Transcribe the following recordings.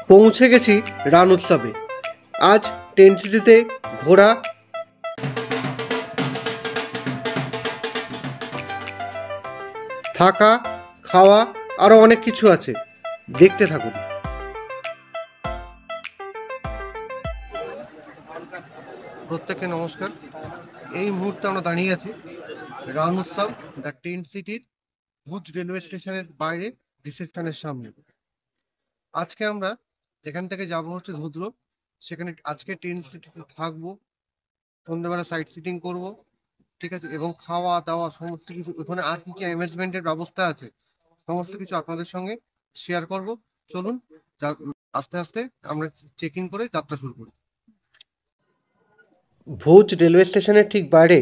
পৌঁছে গেছি রান উৎসবে। আজ টেন্ট সিটিতে ঘোরা, থাকা, খাওয়া আরও অনেক কিছু আছে, দেখতে থাকুন। প্রত্যেককে নমস্কার। এই মুহূর্তে আমরা দাঁড়িয়ে আছি রান উৎসব দ্য টেন্ট সিটির ভুজ রেলওয়ে স্টেশনের বাইরে রিসেপশনের সামনে। আজকে আমরা এখান থেকে যাব হচ্ছে ধুদ্র, সেখানে আজকে টেন্ট সিটিতে থাকবো, সন্ধ্যাবেলা সাইট সিটিং করব, ঠিক আছে, এবং খাওয়া দাওয়া সমস্ত কিছু, ওখানে আর কি কি অ্যামেজমেন্টের ব্যবস্থা আছে সমস্ত কিছু আপনাদের সঙ্গে শেয়ার করব। চলুন আস্তে আস্তে আমরা চেক ইন করে যাত্রা শুরু করি। ভুজ রেলওয়ে স্টেশনের ঠিক বাইরে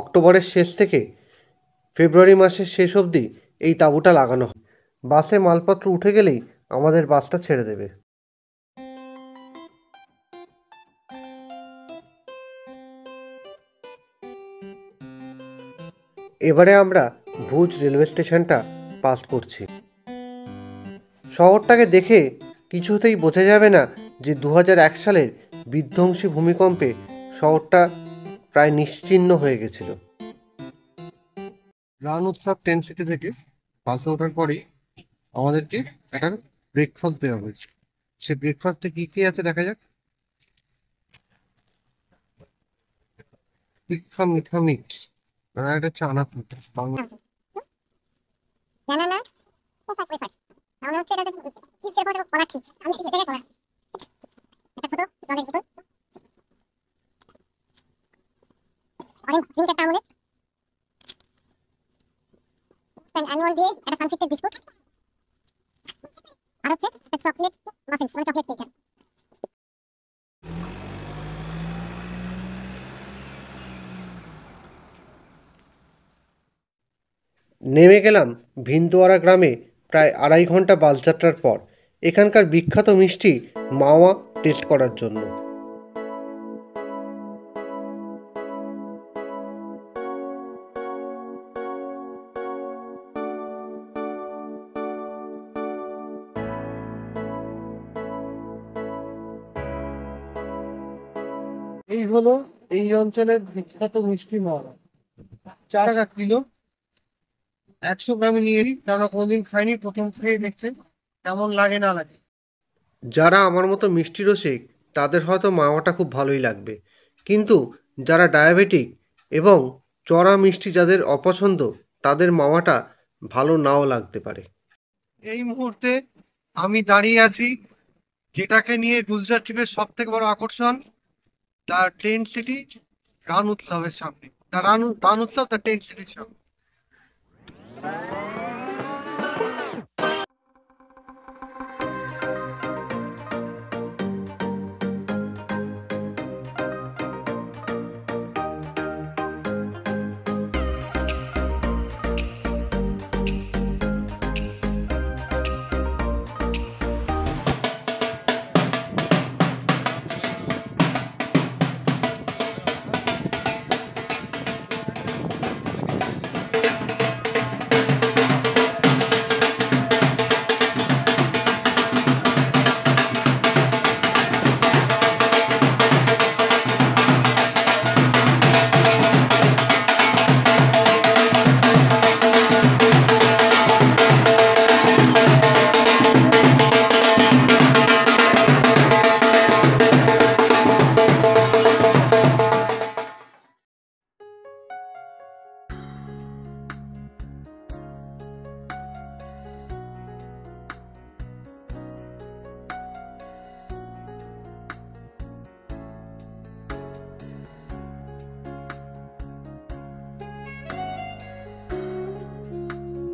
অক্টোবরের শেষ থেকে ফেব্রুয়ারি মাসের শেষ অবধি এই তাঁবুটা লাগানো হয়। বাসে মালপত্র উঠে গেলেই আমাদের বাসটা ছেড়ে দেবে। এবারে আমরা ভুজ রেলওয়ে স্টেশনটা পাস করছি। শহরটাকে দেখে কিছুতেই বোঝা যাবে না যে 2001 সালের বিধ্বংসী ভূমিকম্পে শহরটা প্রায় নিশ্চিহ্ন হয়ে গেছিল। রান উৎসব টেন্ট সিটি থেকে বাসে ওঠার পরেই আমাদেরকে একটা ব্রেকফাস্ট দেওয়া হয়েছে। সে ব্রেকফাস্টে কি কি আছে দেখা যাক। টিক্কা মিঠা মিক্স, একটা চানা বাংলা। না আমরা হচ্ছে এটা চিপসের কথা কলা চিপস, আমি চিপস থেকে কলা একটা ফটো জলের বোতল অরেঞ্জ ড্রিঙ্ক একটা আমলে অ্যানুয়াল দিয়ে একটা সানফিস্টের বিস্কুট আর হচ্ছে একটা চকলেট মাফিনস মানে চকলেট কেক। নেমে গেলাম ভিন্দোয়ারা গ্রামে প্রায় 2.5 ঘন্টা বাস যাত্রার পর এখানকার বিখ্যাত মিষ্টি মাওয়া টেস্ট করার জন্য। এই হলো এই অঞ্চলের বিখ্যাত মিষ্টি মাওয়া, 4 টাকা কিলো। 100 গ্রামে নিয়েছি, কারণ কোনোদিন খাইনি, প্রথম খেয়ে দেখতে কেমন লাগে না লাগে। যারা আমার মতো মিষ্টি রসিক তাদের হয়তো মাওয়াটা খুব ভালোই লাগবে, কিন্তু যারা ডায়াবেটিক এবং চড়া মিষ্টি যাদের অপছন্দ তাদের মাওয়াটা ভালো নাও লাগতে পারে। এই মুহূর্তে আমি দাঁড়িয়ে আছি যেটাকে নিয়ে গুজরাট ট্রিপের সব থেকে বড় আকর্ষণ, দ্য টেন্ট সিটি রান উৎসবের সামনে। দ্য রান উৎসব দ্য টেন্ট সিটির সামনে।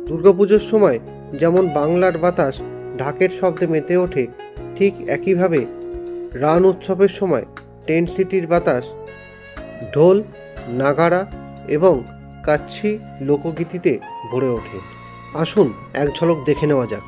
দুর্গাপুজোর সময় যেমন বাংলার বাতাস ঢাকের শব্দে মেতে ওঠে, ঠিক একইভাবে রান উৎসবের সময় টেন্ট সিটির বাতাস ঢোল, নাগারা এবং কাচ্ছি লোকগীতিতে ভরে ওঠে। আসুন এক ঝলক দেখে নেওয়া যাক।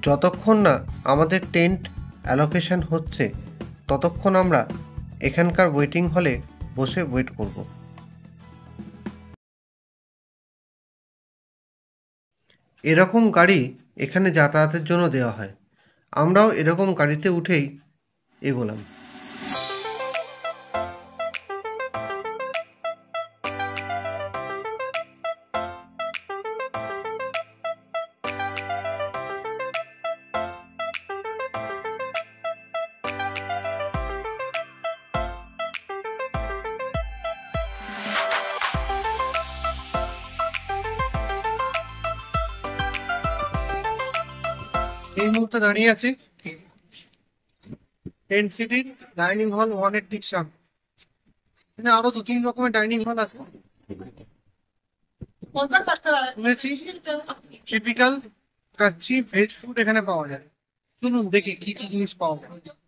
যতক্ষণ না আমাদের টেন্ট অ্যালোকেশন হচ্ছে ততক্ষণ আমরা এখানকার ওয়েটিং হলে বসে ওয়েট করব। এরকম গাড়ি এখানে যাতায়াতের জন্য দেওয়া হয়, আমরাও এরকম গাড়িতে উঠেই এগোলাম। এই মুহূর্তে দাঁড়িয়ে আছি টেন্ট সিটির ডাইনিং হল 1 এর ঠিক সামনে। এখানে আরো 2-3 রকমের ডাইনিং হল আছে শুনেছি। টিপিক্যাল কাচ্চি ভেজ ফুড এখানে পাওয়া যায়। চলুন দেখি কি কি জিনিস পাওয়া যায়।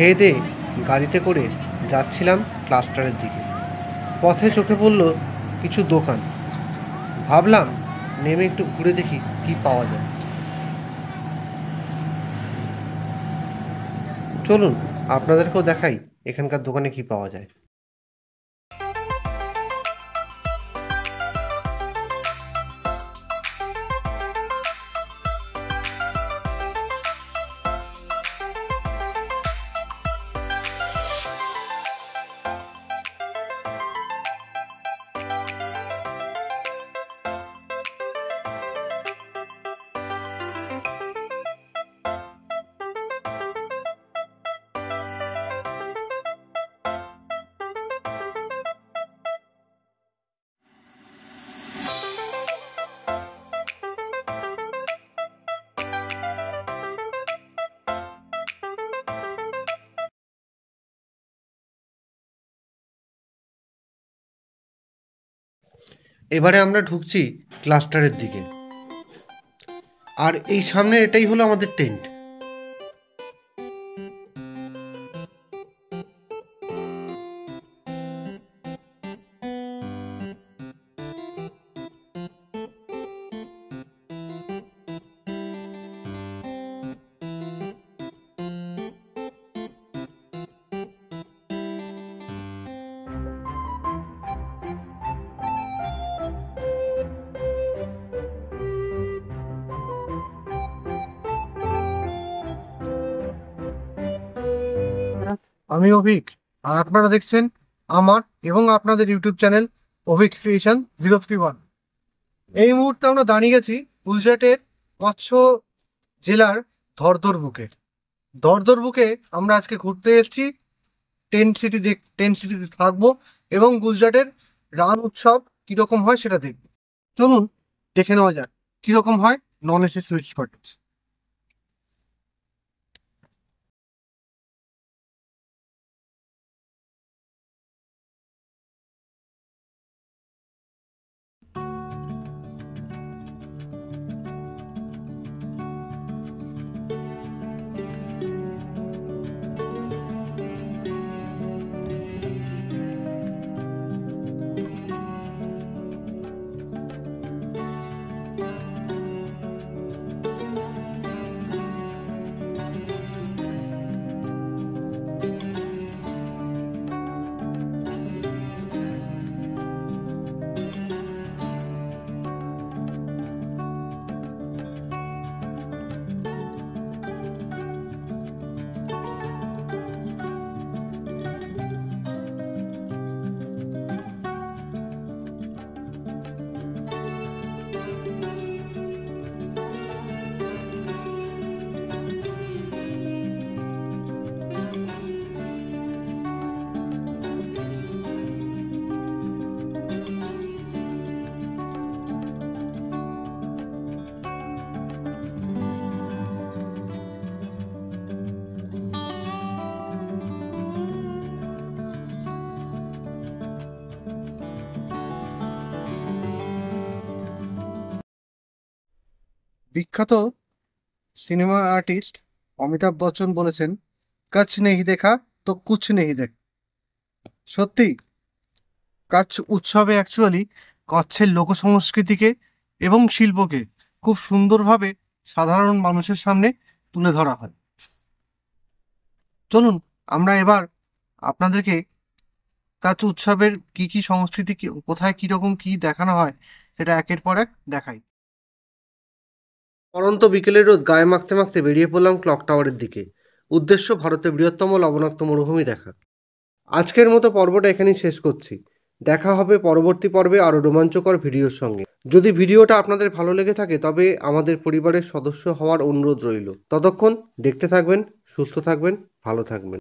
খেয়ে দিয়ে গাড়িতে করে যাচ্ছিলাম ক্লাস্টারের দিকে। পথে চোখে পড়ল কিছু দোকান, ভাবলাম নেমে একটু ঘুরে দেখি কি পাওয়া যায়। চলুন আপনাদেরকেও দেখাই এখানকার দোকানে কি পাওয়া যায়। এবারে আমরা ঢুকছি ক্লাস্টারের দিকে, আর এই সামনে এটাই হলো আমাদের টেন্ট। আমি অভিক, আর আপনারা দেখছেন আমার এবং আপনাদের ইউটিউব চ্যানেল অভিক ক্রিয়েশন 031। এই মুহূর্তে আমরা দাঁড়িয়ে গেছি গুজরাটের কচ্ছ জেলার ধরধর বুকে। ধরধর বুকে আমরা আজকে ঘুরতে এসেছি। টেন্ট সিটিতে থাকবো এবং গুজরাটের রান উৎসব কিরকম হয় সেটা দেখবো। চলুন দেখে নেওয়া যাক কিরকম হয় নন এসি সুইটস কটেজ। বিখ্যাত সিনেমা আর্টিস্ট অমিতাভ বচ্চন বলেছেন, কচ্ছ নেহি দেখা তো কুছ নেহি দেখ। সত্যি কচ্ছ উৎসবে অ্যাকচুয়ালি কচ্ছের লোক সংস্কৃতিকে এবং শিল্পকে খুব সুন্দরভাবে সাধারণ মানুষের সামনে তুলে ধরা হয়। চলুন আমরা এবার আপনাদেরকে কচ্ছ উৎসবের কি কি সংস্কৃতি কোথায় কিরকম কি দেখানো হয় সেটা একের পর এক দেখাই। পরন্ত বিকেলের রোদ গায়ে মাখতে মাখতে বেরিয়ে পড়লাম ক্লক টাওয়ারের দিকে। উদ্দেশ্য ভারতের বৃহত্তম লবণাক্ত মরুভূমি দেখা। আজকের মতো পর্বটা এখানেই শেষ করছি। দেখা হবে পরবর্তী পর্বে আরও রোমাঞ্চকর ভিডিওর সঙ্গে। যদি ভিডিওটা আপনাদের ভালো লেগে থাকে তবে আমাদের পরিবারের সদস্য হওয়ার অনুরোধ রইল। ততক্ষণ দেখতে থাকবেন, সুস্থ থাকবেন, ভালো থাকবেন।